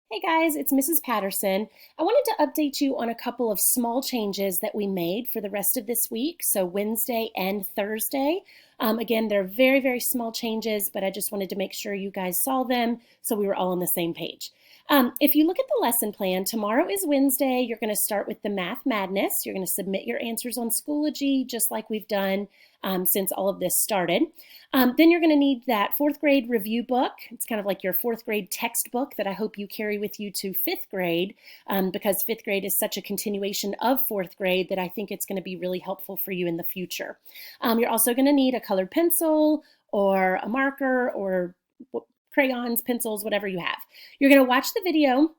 Hey guys, it's Mrs. Patterson. I wanted to update you on a couple of small changes that we made for the rest of this week, so Wednesday and Thursday. Again, they're very, very small changes, but I just wanted to make sure you guys saw them so we were all on the same page. If you look at the lesson plan, tomorrow is Wednesday. You're going to start with the Math Madness. You're going to submit your answers on Schoology, just like we've done since all of this started. Then you're going to need that fourth grade review book. It's kind of like your fourth grade textbook that I hope you carry with you to fifth grade because fifth grade is such a continuation of fourth grade that I think it's going to be really helpful for you in the future. You're also going to need a colored pencil or a marker or crayons, pencils, whatever you have. You're going to watch the video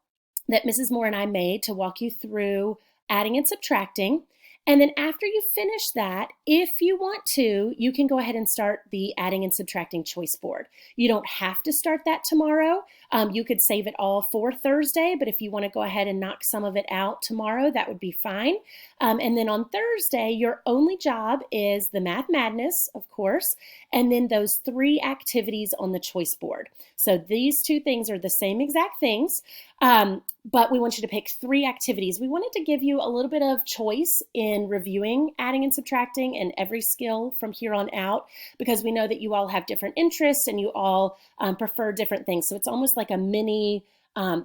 that Mrs. Moore and I made to walk you through adding and subtracting. And then after you finish that, if you want to, you can go ahead and start the adding and subtracting choice board. You don't have to start that tomorrow. You could save it all for Thursday, but if you want to go ahead and knock some of it out tomorrow, that would be fine. And then on Thursday, your only job is the Math Madness, of course, and then those 3 activities on the choice board. So these 2 things are the same exact things, but we want you to pick 3 activities. We wanted to give you a little bit of choice in reviewing adding and subtracting and every skill from here on out, because we know that you all have different interests and you all prefer different things. So it's almost like a mini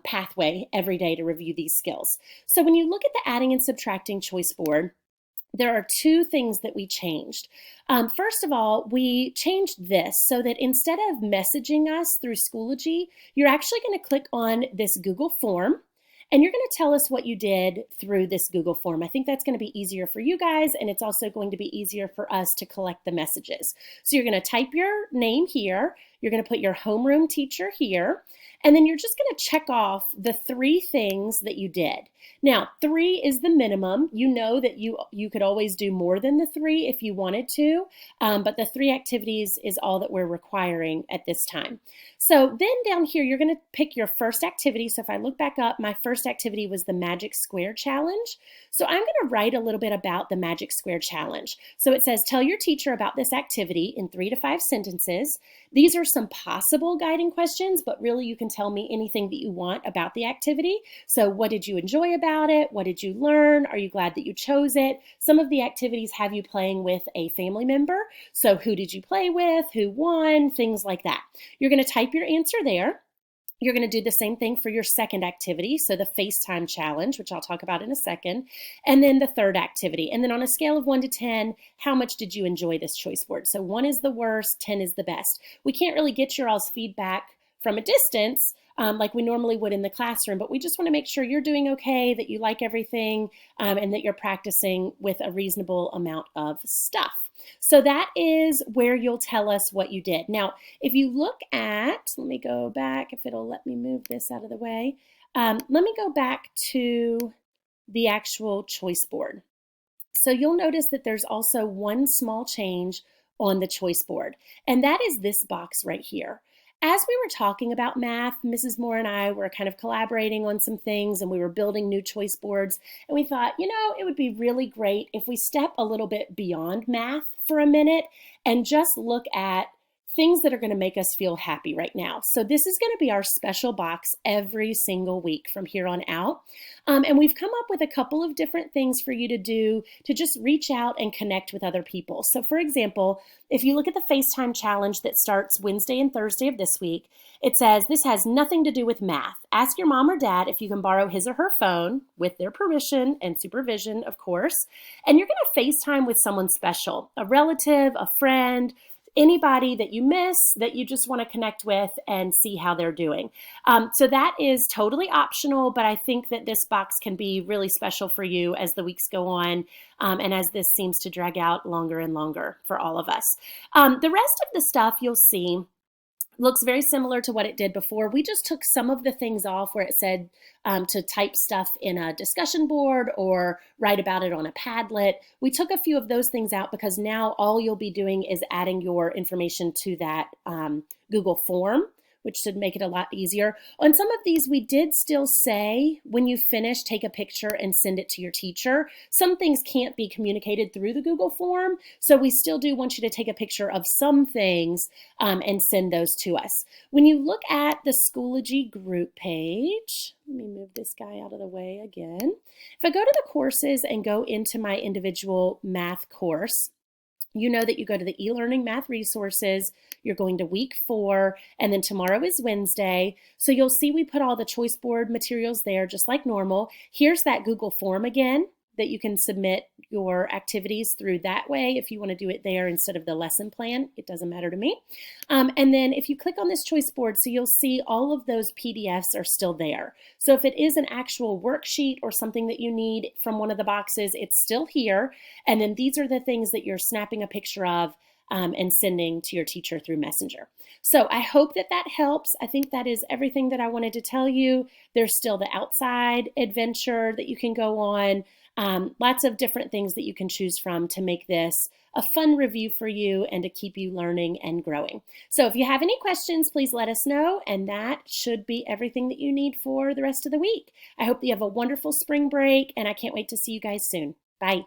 pathway every day to review these skills. So when you look at the adding and subtracting choice board, there are 2 things that we changed. First of all, we changed this so that instead of messaging us through Schoology, you're actually going to click on this Google form and you're going to tell us what you did through this Google form. I think that's going to be easier for you guys, and it's also going to be easier for us to collect the messages. So you're going to type your name here, you're going to put your homeroom teacher here, and then you're just going to check off the 3 things that you did. Now, 3 is the minimum. You know that you could always do more than the 3 if you wanted to, but the 3 activities is all that we're requiring at this time. So then down here, you're going to pick your first activity. So if I look back up, my first activity was the Magic Square Challenge. So I'm going to write a little bit about the Magic Square Challenge. So it says, tell your teacher about this activity in 3 to 5 sentences. These are some possible guiding questions, but really you can tell me anything that you want about the activity. So what did you enjoy about it? What did you learn? Are you glad that you chose it? Some of the activities have you playing with a family member. So who did you play with? Who won? Things like that. You're going to type your answer there. You're going to do the same thing for your second activity, so the FaceTime challenge, which I'll talk about in a second, and then the third activity. And then on a scale of 1 to 10, how much did you enjoy this choice board? So 1 is the worst, 10 is the best. We can't really get your all's feedback from a distance like we normally would in the classroom, but we just want to make sure you're doing okay, that you like everything, and that you're practicing with a reasonable amount of stuff. So that is where you'll tell us what you did. Now, if you look at, let me go back, if it'll let me move this out of the way. Let me go back to the actual choice board. So you'll notice that there's also one small change on the choice board, and that is this box right here. As we were talking about math, Mrs. Moore and I were kind of collaborating on some things, and we were building new choice boards, and we thought, you know, it would be really great if we step a little bit beyond math for a minute and just look at things that are going to make us feel happy right now. So this is going to be our special box every single week from here on out. And we've come up with a couple of different things for you to do to just reach out and connect with other people. So for example, if you look at the FaceTime challenge that starts Wednesday and Thursday of this week, it says, this has nothing to do with math. Ask your mom or dad if you can borrow his or her phone with their permission and supervision, of course. And you're going to FaceTime with someone special, a relative, a friend, anybody that you miss that you just want to connect with and see how they're doing. So that is totally optional, but I think that this box can be really special for you as the weeks go on and as this seems to drag out longer and longer for all of us. The rest of the stuff you'll see looks very similar to what it did before. We just took some of the things off where it said to type stuff in a discussion board or write about it on a Padlet. We took a few of those things out because now all you'll be doing is adding your information to that Google form, which should make it a lot easier. On some of these, we did still say when you finish, take a picture and send it to your teacher. Some things can't be communicated through the Google form, so we still do want you to take a picture of some things and send those to us. When you look at the Schoology group page, let me move this guy out of the way again. If I go to the courses and go into my individual math course, you know that you go to the e-learning math resources, you're going to week 4, and then tomorrow is Wednesday. So you'll see we put all the choice board materials there just like normal. Here's that Google form again that you can submit your activities through that way if you want to do it there instead of the lesson plan. It doesn't matter to me. And then if you click on this choice board, so you'll see all of those PDFs are still there. So if it is an actual worksheet or something that you need from one of the boxes, it's still here. And then these are the things that you're snapping a picture of and sending to your teacher through Messenger. So I hope that that helps. I think that is everything that I wanted to tell you. There's still the outside adventure that you can go on. Lots of different things that you can choose from to make this a fun review for you and to keep you learning and growing. So if you have any questions, please let us know, and that should be everything that you need for the rest of the week. I hope that you have a wonderful spring break, and I can't wait to see you guys soon. Bye.